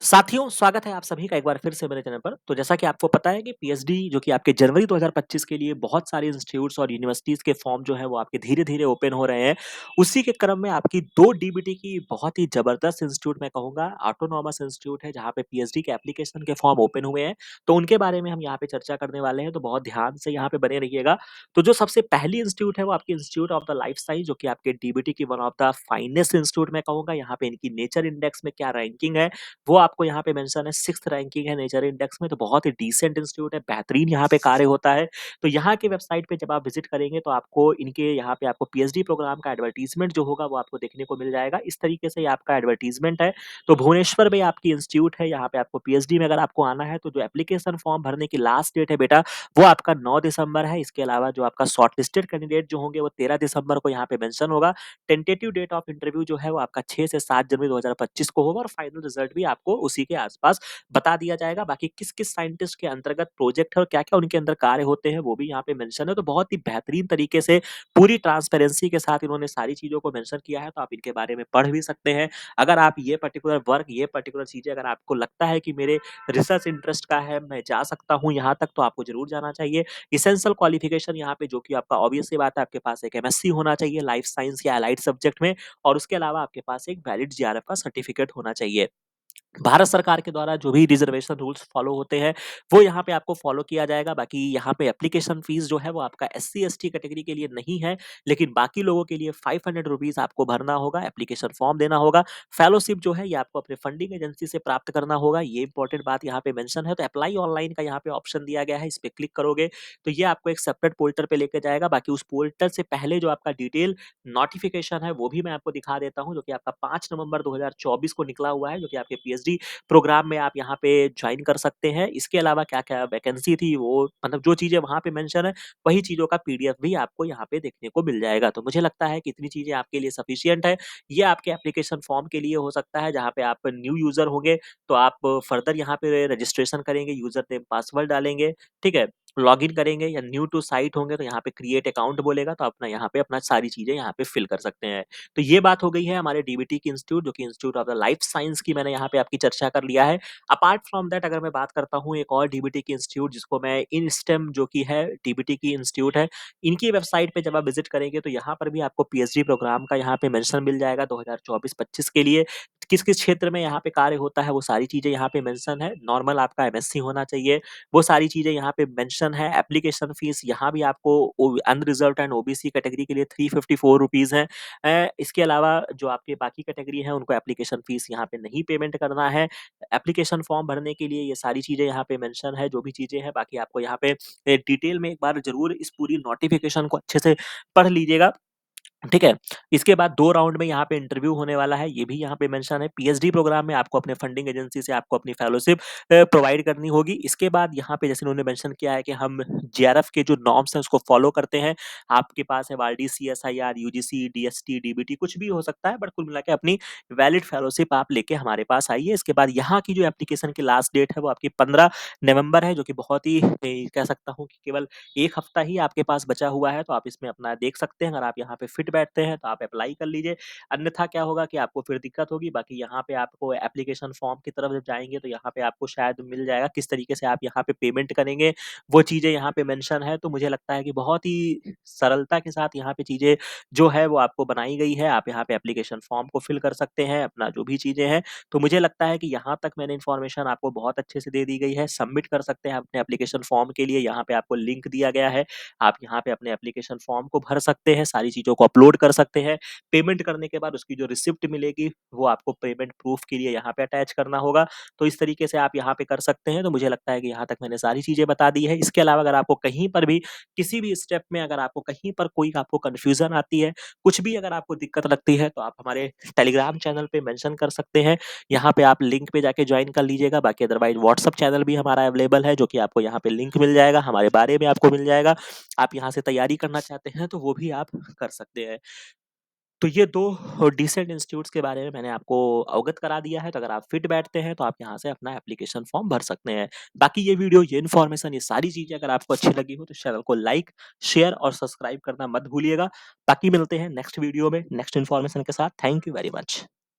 साथियों, स्वागत है आप सभी का एक बार फिर से मेरे चैनल पर। तो जैसा कि आपको पता है कि पीएचडी जो कि आपके जनवरी 2025 के लिए बहुत सारे इंस्टीट्यूट्स और यूनिवर्सिटीज़ के फॉर्म जो हैं वो आपके धीरे-धीरे ओपन हो रहे हैं। उसी के क्रम में आपकी 2 डीबीटी की बहुत ही ज़बरदस्त इंस्टीट्यूट मैं कहूँगा ऑटोनॉमस इंस्टीट्यूट है जहाँ पे पीएचडी के एप्लीकेशन के फॉर्म ओपन हुए हैं। तो उनके बारे में हम यहाँ पे चर्चा करने वाले हैं, तो बहुत ध्यान से यहाँ पे बने रहिएगा। तो जो सबसे पहली इंस्टीट्यूट है वो आपकी institute of the life science जो कि आपके डीबीटी की one of the finest institute मैं कहूँगा। यहाँ पे इनकी नेचर इंडेक्स में क्या रैंकिंग है वो आपको यहाँ पे मेंशन है 6th रैंकिंग है नेचर इंडेक्स में, तो बहुत ही डिसेंट इंस्टीट्यूट है, बेहतरीन यहाँ पे कार्य होता है। तो यहाँ के वेबसाइट पे जब आप विज़िट करेंगे तो आपको इनके यहाँ पे आपको पीएचडी प्रोग्राम का एडवर्टाइज़मेंट जो होगा वो आपको देखने को मिल जाएगा। इस तरीके से ये आपका एडवर्टाइज़मेंट है। तो भुवनेश्वर में आपकी इंस्टीट्यूट है, यहाँ पे आपको पीएचडी में अगर आपको आना है तो जो एप्लीकेशन फॉर्म भरने की लास्ट डेट है बेटा, वो आपका 9 दिसंबर है। इसके अलावा जो आपका शॉर्टलिस्टेड कैंडिडेट जो होंगे वो 13 दिसंबर को यहाँ पे मेंशन होगा। टेंटेटिव डेट ऑफ इंटरव्यू जो है वो आपका 6 से 7 जनवरी 2025 को होगा और फाइनल रिजल्ट भी आपको उसी के आसपास बता दिया जाएगा। बाकी किस-किस साइंटिस्ट के अंतर्गत प्रोजेक्ट है और क्या-क्या उनके अंदर कार्य होते हैं वो भी यहाँ पे मेंशन है। तो बहुत ही बेहतरीन तरीके से पूरी ट्रांसपेरेंसी के साथ इन्होंने सारी चीज़ों को मेंशन किया है, तो आप इनके बारे में पढ़ भी सकते हैं। अगर आप ये पर्टिकुलर वर्क, ये पर्टिकुलर चीज़ें अगर आपको लगता है कि मेरे रिसर्च इंटरेस्ट का है, मैं जा सकता हूँ यहाँ तक, तो आपको ज़रूर जाना चाहिए। एसेंशियल क्वालिफिकेशन यहाँ पे जो कि आपका ऑब्वियस सी बात है, आपके पास एक एमएससी होना चाहिए लाइफ साइंस या एलाइड सब्जेक्ट में और उसके अलावा आपके पास एक वैलिड जीआरएफ का सर्टिफिकेट होना चाहिए। भारत सरकार के द्वारा जो भी रिजर्वेशन रूल्स फॉलो होते हैं, वो यहाँ पे आपको फॉलो किया जाएगा। बाकी यहाँ पे एप्लीकेशन फीस जो है वो आपका एससी-एसटी कैटेगरी के लिए नहीं है, लेकिन बाकी लोगों के लिए ₹500 आपको भरना होगा, एप्लीकेशन फॉर्म देना होगा। फेलोशिप जो है ये आपको अपने फंडिंग एजेंसी से प्राप्त करना होगा, ये इंपॉर्टेंट बात यहाँ पे मेंशन है। तो अप्लाई ऑनलाइन का यहाँ पे ऑप्शन दिया गया है, इस पे क्लिक करोगे तो ये आपको एक सेपरेट पोर्टल पे लेके जाएगा। बाकी उस पोर्टल से पहले जो आपका डिटेल नोटिफिकेशन है वो भी मैं आपको दिखा देता हूँ, जो कि आपका 5 नवंबर 2024 को निकला हुआ है, जो कि आपके पीएचडी प्रोग्राम में आप यहाँ पे जॉइन कर सकते हैं। इसके अलावा क्या-क्या वैकेंसी थी वो मतलब जो चीज़ें वहाँ पे मेंशन है, वही चीज़ों का पीडीएफ भी आपको यहाँ पे देखने को मिल जाएगा। तो मुझे लगता है कि इतनी चीज़ें आपके लिए सफिशिएंट है। ये आपके एप्लीकेशन फॉर्म के लिए हो सकता है, जहाँ पे आप न्यू यूज़र होंगे, तो आप फर्दर यहाँ पे रजिस्ट्रेशन करेंगे, यूज़र नेम पासवर्ड डालेंगे, ठीक है? लॉगिन करेंगे या न्यू टू साइट होंगे तो यहाँ पे क्रिएट अकाउंट बोलेगा, तो अपना यहाँ पे अपना सारी चीज़ें यहाँ पे फिल कर सकते हैं। तो ये बात हो गई है हमारे डीबीटी की इंस्टीट्यूट जो कि institute of the life science की मैंने यहाँ पे आपकी चर्चा कर लिया है। अपार्ट फ्रॉम दैट अगर मैं बात करता हूँ एक और डीबीटी की इंस्टीट्यूट जिसको मैं इनस्टेम जो कि है डीबीटी की इंस्टीट्यूट है, इनकी वेबसाइट पे जब आप विज़िट करेंगे तो यहाँ पर भी आपको पीएचडी प्रोग्राम का यहाँ पे मेंशन मिल जाएगा 2024-25 के लिए। किस-किस क्षेत्र में यहाँ पे कार्य होता है वो सारी चीज़ें यहाँ पे मेंशन है। नॉर्मल आपका एमएससी होना चाहिए, वो सारी चीज़ें यहाँ पे मेंशन है। एप्लीकेशन फीस यहाँ भी आपको अनरिजर्व्ड एंड ओबीसी कैटेगरी के लिए ₹354 है। इसके अलावा जो आपके बाकी कैटेगरी हैं उनको एप्लीकेशन फीस यहाँ पे नहीं पेमेंट करना है। एप्लीकेशन फॉर्म भरने के लिए ये सारी चीज़ें यहाँ पे मेंशन है, जो भी चीज़ें हैं बाकी आपको यहाँ पे डिटेल में एक बार ज़रूर इस पूरी नोटिफ़िकेशन को अच्छे से पढ़ लीजिएगा। ठीक है? इसके बाद 2 राउंड में यहाँ पे इंटरव्यू होने वाला है, ये भी यहाँ पे मेंशन है। पीएचडी प्रोग्राम में आपको अपने फंडिंग एजेंसी से आपको अपनी फेलोशिप प्रोवाइड करनी होगी। इसके बाद यहाँ पे जैसे उन्होंने मेंशन किया है कि हम जेआरएफ के जो नॉर्म्स हैं उसको फॉलो करते हैं। आपके पास MRD, CSIR, UGC, DST, DBT कुछ भी हो सकता है बट कुल मिला के अपनी वैलिड फेलोशिप आप लेके हमारे पास आइए। इसके बाद यहाँ की जो एप्लीकेशन की लास्ट डेट है वो आपकी 15 नवंबर है, जो कि बहुत ही कह सकता हूँ कि केवल 1 हफ्ता ही आपके पास बचा हुआ है, तो आप इसमें अपना देख सकते हैं। अगर आप यहाँ पे फिट बैठते हैं तो आप अप्लाई कर लीजिए, अन्यथा क्या होगा कि आपको फिर दिक्कत होगी। बाकी यहाँ पे आपको एप्लीकेशन फॉर्म की तरफ जब जाएँगे तो यहाँ पे आपको शायद मिल जाएगा किस तरीके से आप यहाँ पे पेमेंट करेंगे, वो चीज़ें यहाँ पे मेंशन है। तो मुझे लगता है कि बहुत ही सरलता के साथ यहाँ पे चीज़ें जो है वो आपको बनाई गई है। आप यहाँ पे एप्लीकेशन फॉर्म को फिल कर सकते हैं, अपना जो भी चीज़ें हैं। तो मुझे लगता है कि यहाँ तक मैंने इन्फॉर्मेशन आपको बहुत अच्छे से दे दी गई है। सबमिट कर सकते हैं अपने एप्लीकेशन फॉर्म के लिए, यहाँ पे आपको लिंक दिया गया है। आप यहाँ पे अपने एप्लीकेशन फॉर्म को भर सकते हैं, सारी चीज़ों को अपलोड कर सकते हैं। पेमेंट करने के बाद उसकी जो रिसिप्ट मिलेगी, वो आपको पेमेंट प्रूफ के लिए यहाँ पे अटैच करना होगा। तो इस तरीके से आप यहाँ पे कर सकते हैं। तो मुझे लगता है कि यहाँ तक मैंने सारी चीज़ें बता दी है। इसके अलावा अगर आपको कहीं पर भी किसी भी स्टेप में अगर आपको कहीं पर कोई आपको कन्फ्यूज़न आती है, कुछ भी अगर आपको दिक्कत लगती है, तो आप हमारे टेलीग्राम चैनल पे मेंशन कर सकते हैं। यहाँ पे आप लिंक पे जाके जॉइन कर लीजिएगा। बाकी अदरवाइज़ व्हाट्सएप चैनल भी हमारा अवेलेबल है, जो कि आपको यहाँ पे लिंक मिल जाएगा, हमारे बारे में आपको मिल जाएगा। आप यहाँ से तैयारी करना चाहते हैं, तो वो भी आप कर सकते हैं। तो ये 2 डिसेंट इंस्टीट्यूट्स के बारे में मैंने आपको अवगत करा दिया है, तो अगर आप फिट बैठते हैं, तो आप यहाँ से अपना एप्लीकेशन फॉर्म भर सकते हैं। बाकी ये वीडियो, ये इन्फॉर्मेशन, ये सारी चीज़ें अगर आपको अच्छी लगी हो, तो चैनल को लाइक, शेयर और सब्सक्राइब करना मत भूलिएगा। बाकी मिलते हैं नेक्स्ट वीडियो में, नेक्स्ट इन्फॉर्मेशन के साथ। Thank you very much.